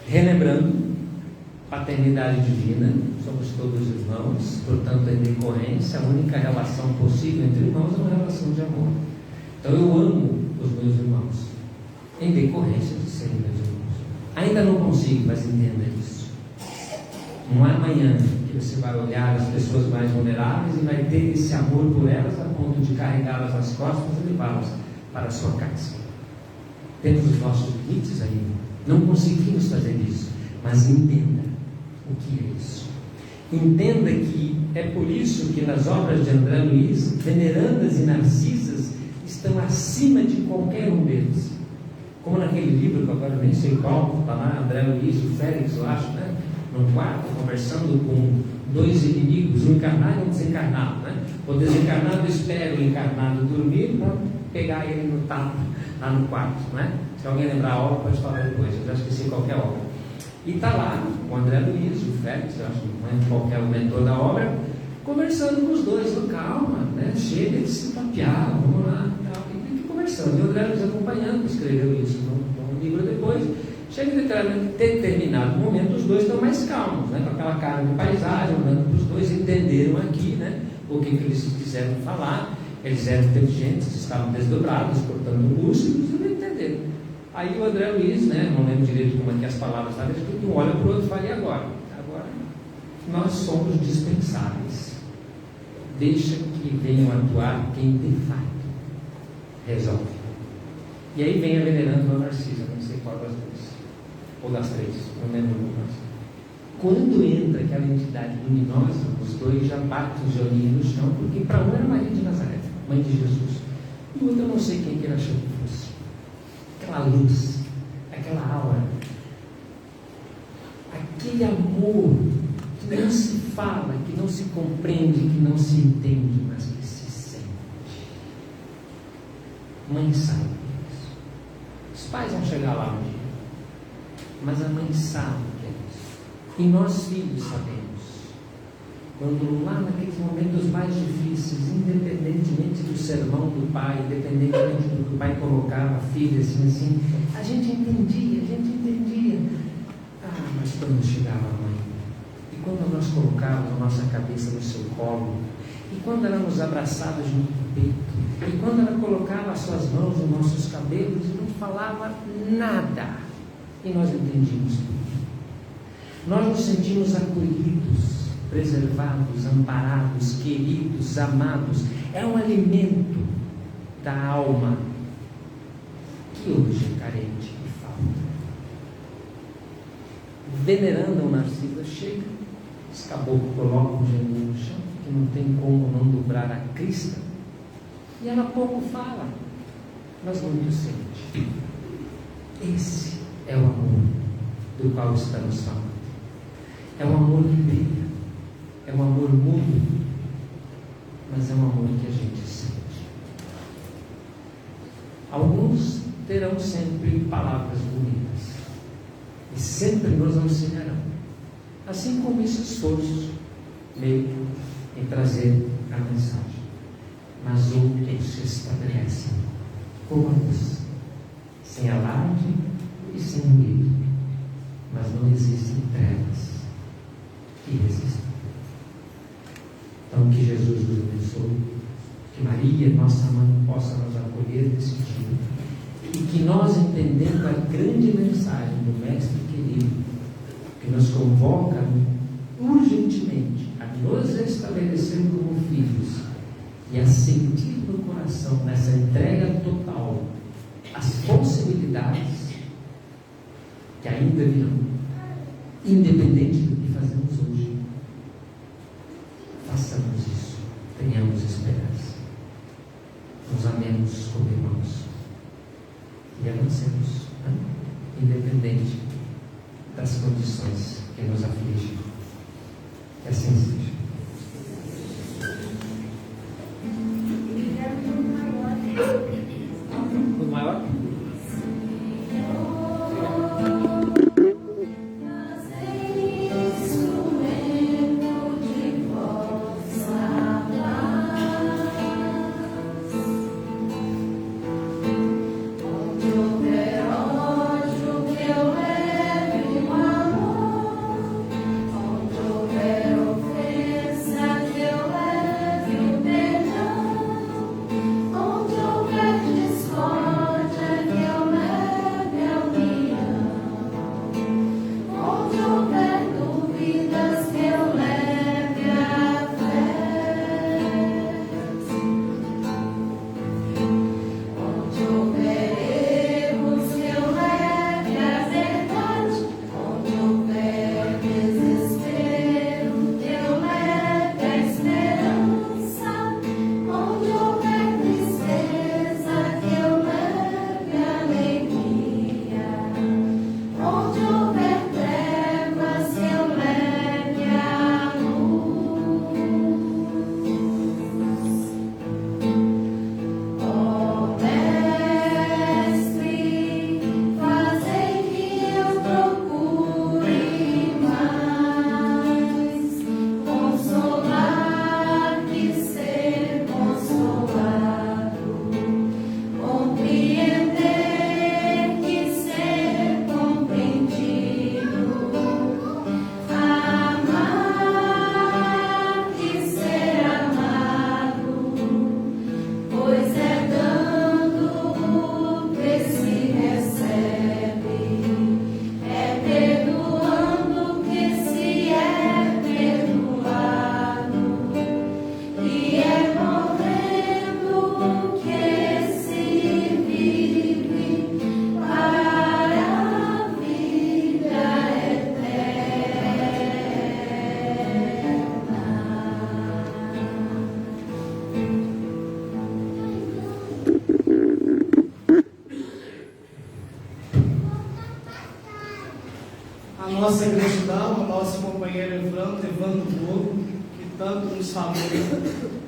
Relembrando, paternidade divina, somos todos irmãos, portanto, em decorrência, a única relação possível entre irmãos é uma relação de amor. Então, eu amo os meus irmãos, em decorrência de serem meus irmãos. Ainda não consigo, mas entenda isso. Não é amanhã que você vai olhar as pessoas mais vulneráveis e vai ter esse amor por elas a ponto de carregá-las nas costas e levá-las para a sua casa. Temos os nossos limites ainda, não conseguimos fazer isso, mas entenda o que é isso. Entenda que é por isso que nas obras de André Luiz, Venerandas e Narcisas estão acima de qualquer um deles. Como naquele livro, que agora nem sei qual, está lá André Luiz e o Félix, eu acho, né? No quarto, conversando com dois inimigos, um encarnado e um desencarnado, né? O desencarnado espera o encarnado dormir para pegar ele no tapa, lá no quarto, né? Se alguém lembrar a obra, pode falar depois, eu já esqueci qualquer obra. E está lá o André Luiz, o Félix, eu acho que não é qualquer o mentor da obra, conversando com os dois. Calma, né? Chega de se papear, vamos lá, tal. E conversando. E o André Luiz acompanhando, escreveu isso no livro depois. Chega em determinado momento, os dois estão mais calmos, né? Com aquela cara de paisagem, olhando para os dois, entenderam aqui, né? O que eles quiseram falar. Eles eram inteligentes, estavam desdobrados, portanto lúcidos, e não entenderam. Aí o André Luiz, né? Não lembro direito como é que as palavras estavam, um olha para o outro e fala: e agora? Agora nós somos dispensáveis. Deixa que venham atuar quem de fato resolve. E aí vem a Veneranda ou a Narcisa, não sei qual das duas, ou das três, não lembro mais. Quando entra aquela entidade luminosa, os dois já batem os olhinhos no chão, porque para um era Maria de Nazaré, mãe de Jesus, e o outro eu não sei quem que ele achou que fosse. Aquela luz, aquela aura, aquele amor que não se fala, que não se compreende, que não se entende, mas que se sente. Mãe sabe disso. Os pais vão chegar lá um dia, mas a mãe sabe que é isso. E nós filhos sabemos. Quando lá naqueles momentos mais difíceis, independentemente do sermão do pai, independentemente do que o pai colocava, a filha, assim, a gente entendia. Ah, mas quando chegava a mãe, e quando nós colocávamos a nossa cabeça no seu colo, e quando ela nos abraçava junto do peito, e quando ela colocava as suas mãos nos nossos cabelos e não falava nada, e nós entendíamos tudo. Nós nos sentimos acolhidos, preservados, amparados, queridos, amados. É um alimento da alma que hoje é carente e falta. venerando a Narcisa, chega, os caboclos colocam o gelinho no chão, que não tem como não dobrar a crista, e ela pouco fala, mas muito sente. Esse é o amor do qual estamos falando. É um amor que brilha, é um amor mútuo, mas é um amor que a gente sente. Alguns terão sempre palavras bonitas e sempre nos auxiliarão, assim como esse esforço meio em trazer a mensagem. Mas outros se estabelecem como a luz, sem alarde e sem ruído, mas não existem trevas que resistem. Então, que Jesus nos abençoe, que Maria, nossa mãe, possa nos acolher nesse dia, e que nós, entendendo a grande mensagem do Mestre querido, que nos convoca urgentemente a nos estabelecer como filhos e a sentir no coração, nessa entrega total, as possibilidades que ainda virão, independente do que fazemos hoje. Façamos isso, tenhamos esperança, nos amemos como irmãos e avancemos, independente das condições que nos afligem. Que assim seja. O maior? A nossa gratidão ao nosso companheiro Evandro Borgo, que tanto nos falou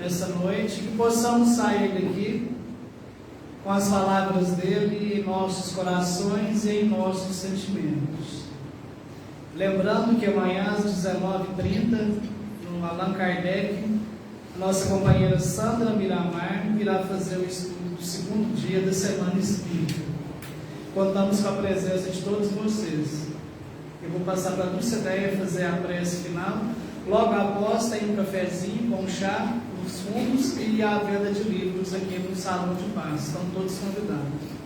essa noite, que possamos sair daqui com as palavras dele em nossos corações e em nossos sentimentos. Lembrando que amanhã às 19h30, no Allan Kardec, a nossa companheira Sandra Miramar virá fazer o estudo do segundo dia da Semana Espírita. Contamos com a presença de todos vocês. Eu vou passar para a Dulce Deia fazer a prece final. Logo após tem um cafezinho com chá nos fundos e a venda de livros aqui no Salão de Paz. Estão todos convidados.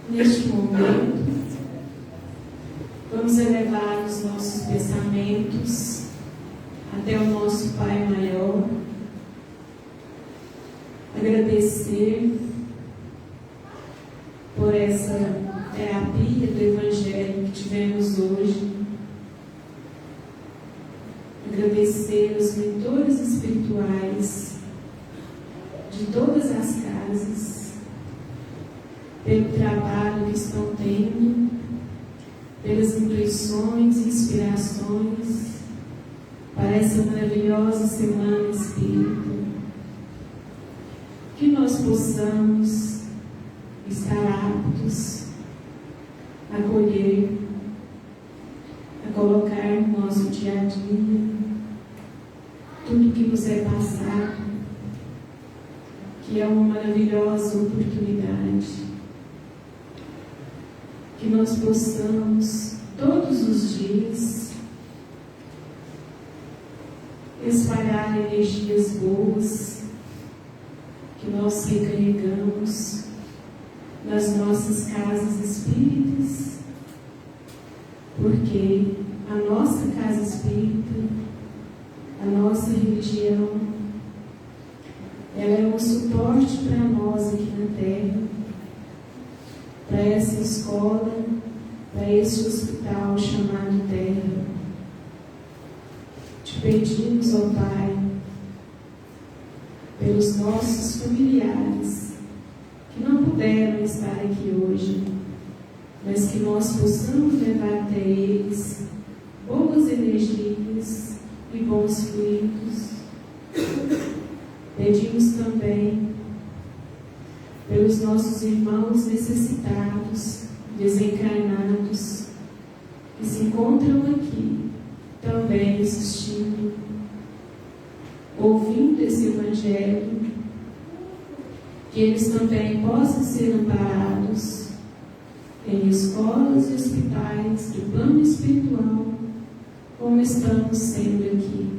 Neste momento, vamos elevar os nossos pensamentos até o nosso Pai Maior, agradecer por essa terapia do Evangelho que tivemos hoje, agradecer aos mentores espirituais de todas as casas pelo trabalho que estão tendo, pelas intuições e inspirações para essa maravilhosa Semana Espírita. Que nós possamos estar aptos a acolher, a colocar no nosso dia a dia tudo que nos é passado, que é uma maravilhosa oportunidade. Que nós possamos, todos os dias, espalhar energias boas que nós recarregamos nas nossas casas espíritas, porque a nossa casa espírita, a nossa religião, ela é um suporte para nós aqui na Terra, para essa escola, para esse hospital chamado Terra. Te pedimos, ó Pai, pelos nossos familiares que não puderam estar aqui hoje, mas que nós possamos levar até eles boas energias e bons fluidos. Pedimos também pelos nossos irmãos necessitados, desencarnados, que se encontram aqui, também assistindo, ouvindo esse Evangelho, que eles também possam ser amparados em escolas e hospitais do plano espiritual, como estamos sendo aqui.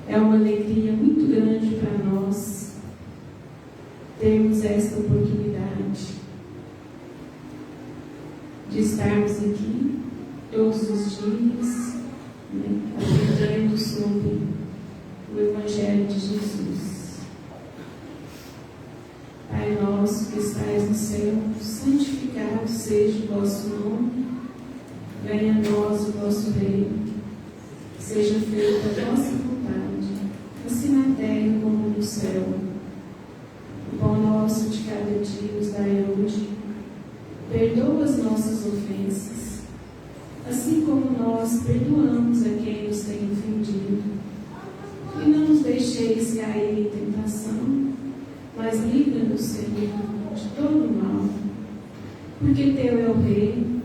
É uma alegria muito grande para nós termos esta oportunidade de estarmos aqui todos os dias, né, aprendendo sobre o Evangelho de Jesus. Pai nosso que estais no céu, santificado seja o vosso nome, venha a nós o vosso reino, seja feita a vossa vontade, assim na terra como no céu. O pão nosso de cada dia nos dai hoje, perdoa as nossas ofensas, assim como nós perdoamos a quem nos tem ofendido. E não nos deixeis cair em tentação, mas livra-nos, Senhor, de todo mal, porque Teu é o reino,